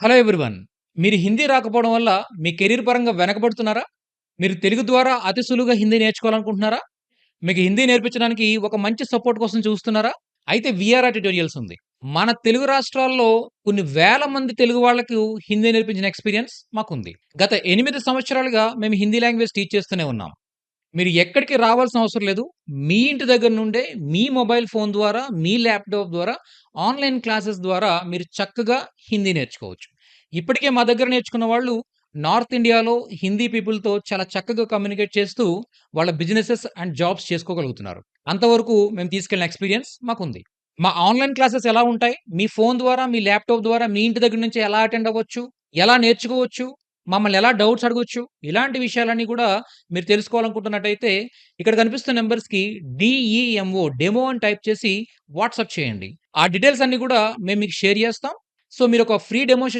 Hello everyone. మీరు హిందీ రాకపోవడం వల్ల మీ కెరీర్ పరంగా వెనకబడుతున్నారా? మీరు తెలుగు ద్వారా అతి సులువుగా హిందీ నేర్చుకోవాలనుకుంటున్నారా? మీకు హిందీ నేర్పించడానికి ఒక మంచి సపోర్ట్ కోసం చూస్తున్నారా? అయితే వీఆర్ఆర్ ట్యుటోరియల్స్ ఉంది. మన తెలుగు రాష్ట్రాల్లో కొన్ని వేల మంది తెలుగు వాళ్ళకు హిందీ నేర్పించిన ఎక్స్‌పీరియన్స్ మాకుంది. గత 8 సంవత్సరాలుగా మేము హిందీ లాంగ్వేజ్ టీచ్ చేస్తూనే ఉన్నాం. మీరు ఎక్కడికి రావాల్సిన అవసరం లేదు. మీ ఇంటి దగ్గర నుండే మీ మొబైల్ ఫోన్ ద్వారా, మీ ల్యాప్‌టాప్ ద్వారా, ఆన్‌లైన్ క్లాసెస్ ద్వారా మీరు చక్కగా హిందీ నేర్చుకోవచ్చు. ఇప్పటికే మా దగ్గర నేర్చుకున్న వాళ్ళు నార్త్ ఇండియాలో హిందీ పీపుల్‌తో చాలా చక్కగా కమ్యూనికేట్ చేస్తూ వాళ్ళ బిజినెసెస్ అండ్ జాబ్స్ చేసుకోగలుగుతున్నారు. అంతవరకు మేము తీసుకెళ్ళిన ఎక్స్‌పీరియన్స్ మాకుంది. మా ఆన్‌లైన్ క్లాసెస్ ఎలా ఉంటాయి? మీ ఫోన్ ద్వారా, మీ ల్యాప్‌టాప్ ద్వారా మీ ఇంటి దగ్గర నుంచే ఎలా అటెండ్ అవ్వచ్చు? ఎలా నేర్చుకోవచ్చు? మమ్మల్ని ఎలా డౌట్స్ అడగొచ్చు? ఇలాంటి విషయాలన్నీ కూడా మీరు తెలుసుకోవాలనుకుంటున్నట్టయితే ఇక్కడ కనిపిస్తున్న నంబర్స్‌కి డెమో అని టైప్ చేసి వాట్సాప్ చేయండి. ఆ డీటెయిల్స్ అన్నీ కూడా మేము మీకు షేర్ చేస్తాం. సో, మీరొక ఫ్రీ డెమో సెషన్